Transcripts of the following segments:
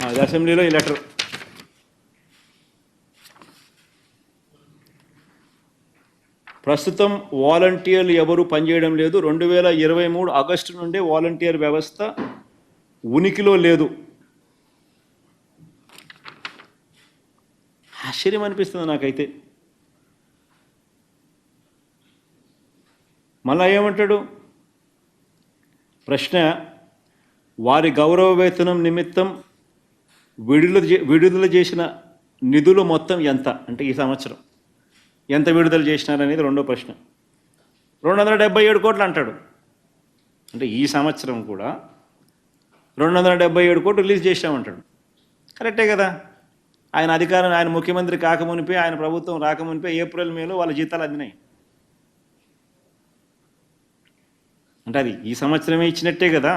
అది అసెంబ్లీలో ఈ లెటర్. ప్రస్తుతం వాలంటీర్లు ఎవరు పనిచేయడం లేదు. 2023 ఆగస్టు నుండే వాలంటీర్ వ్యవస్థ ఉనికిలో లేదు. ఆశ్చర్యం అనిపిస్తుంది నాకైతే. మళ్ళా ఏమంటాడు ప్రశ్న, వారి గౌరవ వేతనం నిమిత్తం విడుదల చేసిన నిధులు మొత్తం ఎంత అంటే ఈ సంవత్సరం ఎంత విడుదల చేసినారనేది రెండో ప్రశ్న. 277 కోట్లు అంటాడు. అంటే ఈ సంవత్సరం కూడా 277 కోట్లు రిలీజ్ చేశామంటాడు. కరెక్టే కదా. ఆయన ముఖ్యమంత్రి కాకమునిపే, ఆయన ప్రభుత్వం రాకమునిపే ఏప్రిల్ మేలో వాళ్ళ జీతాలు అందినాయి. అంటే అది ఈ సంవత్సరమే ఇచ్చినట్టే కదా,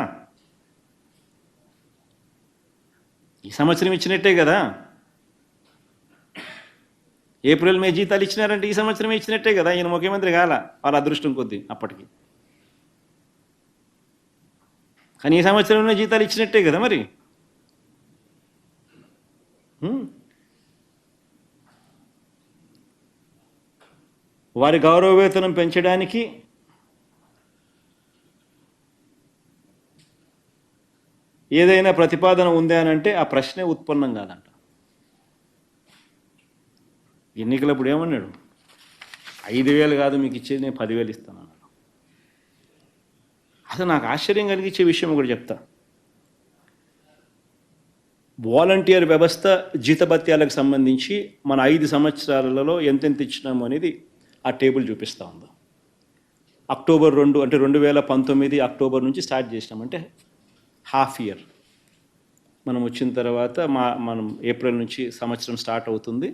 ఈ సంవత్సరం ఇచ్చినట్టే కదా. ఏప్రిల్ మే జీతాలు ఇచ్చినారంటే ఈ సంవత్సరమే ఇచ్చినట్టే కదా. ఈయన ముఖ్యమంత్రి కాల, వాళ్ళ అదృష్టం కొద్దీ అప్పటికి. కానీ ఈ సంవత్సరంలో జీతాలు ఇచ్చినట్టే కదా మరి. వారి గౌరవ వేతనం పెంచడానికి ఏదైనా ప్రతిపాదన ఉంది అని అంటే ఆ ప్రశ్నే ఉత్పన్నం కాదంట. ఎన్నికలప్పుడు ఏమన్నాడు, 5,000 కాదు మీకు ఇచ్చేది, నేను 10,000 ఇస్తాను అన్నాడు. అసలు నాకు ఆశ్చర్యం కలిగించే విషయం ఒకటి చెప్తా. వాలంటీర్ వ్యవస్థ జీతభత్యాలకు సంబంధించి మన 5 సంవత్సరాలలో ఎంతెంత ఇచ్చినాము అనేది ఆ టేబుల్ చూపిస్తూ ఉంది. అక్టోబర్ 2 అంటే 2019 అక్టోబర్ నుంచి స్టార్ట్ చేసినామంటే హాఫ్ ఇయర్. మనం వచ్చిన తర్వాత మనం ఏప్రిల్ నుంచి సంవత్సరం స్టార్ట్ అవుతుంది.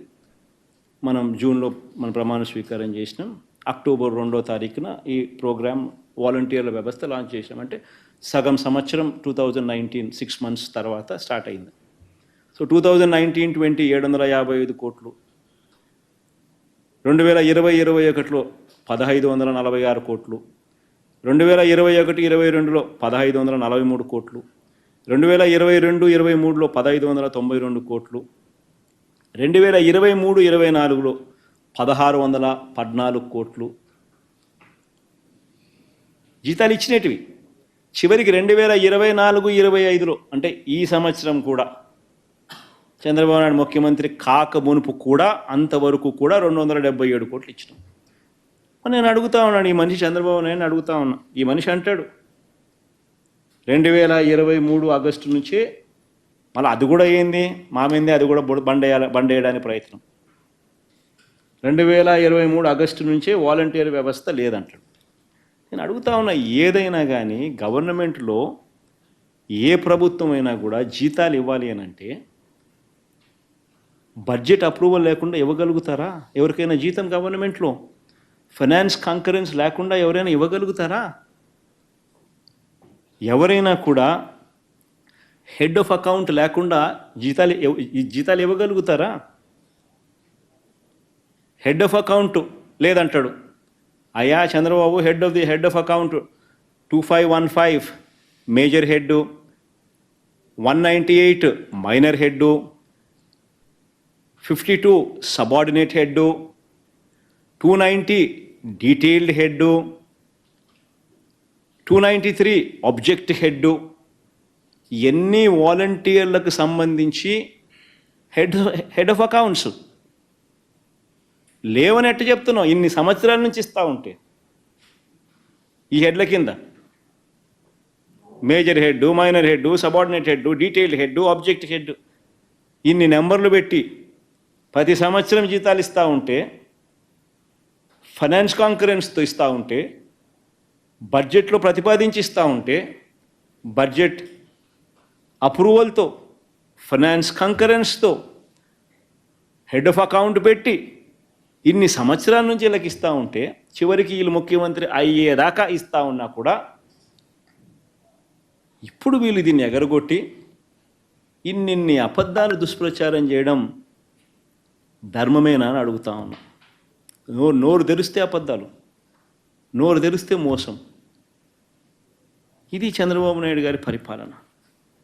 మనం జూన్లో మన ప్రమాణ స్వీకారం చేసినాం. అక్టోబర్ 2వ తారీఖున ఈ ప్రోగ్రామ్ వాలంటీర్ల వ్యవస్థ లాంచ్ చేసినాం. అంటే సగం సంవత్సరం 2019 6 మంత్స్ తర్వాత స్టార్ట్ అయింది. సో 2019-20 755 కోట్లు, 2020-21లో 1,546 కోట్లు, 2021-22లో 1,543 కోట్లు, 2022-23లో 1,592 కోట్లు, 2023-24లో 1,614 కోట్లు జీతాలు ఇచ్చినటివి. చివరికి 2024-25లో అంటే ఈ సంవత్సరం కూడా చంద్రబాబు నాయుడు ముఖ్యమంత్రి కాక మునుపు కూడా అంతవరకు కూడా 277 కోట్లు ఇచ్చినాం. నేను అడుగుతా ఉన్నాను, ఈ మనిషి చంద్రబాబు నాయుడు అడుగుతా ఉన్నా. ఈ మనిషి అంటాడు 2023 ఆగస్టు నుంచే, మళ్ళీ అది కూడా ఏంది మామింది, అది కూడా బండేయడానికి ప్రయత్నం. 2023 ఆగస్టు నుంచే వాలంటీర్ వ్యవస్థ లేదంటాడు. నేను అడుగుతా ఉన్నా, ఏదైనా కానీ గవర్నమెంట్లో ఏ ప్రభుత్వం అయినా కూడా జీతాలు ఇవ్వాలి అని అంటే బడ్జెట్ అప్రూవల్ లేకుండా ఇవ్వగలుగుతారా? ఎవరికైనా జీతం గవర్నమెంట్లో ఫైనాన్స్ కాంకరెన్స్ లేకుండా ఎవరైనా ఇవ్వగలుగుతారా? ఎవరైనా కూడా హెడ్ ఆఫ్ అకౌంట్ లేకుండా జీతాలు ఇవ్వగలుగుతారా? హెడ్ ఆఫ్ అకౌంట్ లేదంటాడు. అయ్యా Chandrababu head of account 2515 major head, 198 minor head, 52 subordinate head, 290 detailed head, 293 object head. ఎన్ని వాలంటీర్లకు సంబంధించి హెడ్ ఆఫ్ అకౌంట్స్ లేవని ఎట్ట చెప్తున్నావు? ఇన్ని సంవత్సరాల నుంచి ఇస్తూ ఉంటే ఈ హెడ్ల కింద major head, minor head, subordinate head, detailed head, object head, ఇన్ని నెంబర్లు పెట్టి ప్రతి సంవత్సరం జీతాలు ఇస్తూ ఉంటే, ఫైనాన్స్ కాంకరెన్స్తో ఇస్తూ ఉంటే, బడ్జెట్లో ప్రతిపాదించి ఇస్తూ ఉంటే, బడ్జెట్ అప్రూవల్తో ఫైనాన్స్ కాంకరెన్స్తో హెడ్ ఆఫ్ అకౌంట్ పెట్టి ఇన్ని సంవత్సరాల నుంచి వీళ్ళకి ఇస్తూ ఉంటే, చివరికి వీళ్ళు ముఖ్యమంత్రి అయ్యేదాకా ఇస్తూ ఉన్నా కూడా ఇప్పుడు వీళ్ళు దీన్ని ఎగరగొట్టి ఇన్నిన్ని అబద్ధాలు దుష్ప్రచారం చేయడం ధర్మమేనా అని అడుగుతా ఉన్నా. నోరు తెరిస్తే అబద్ధాలు, నోరు తెరిస్తే మోసం. ఇది చంద్రబాబు నాయుడు గారి పరిపాలన.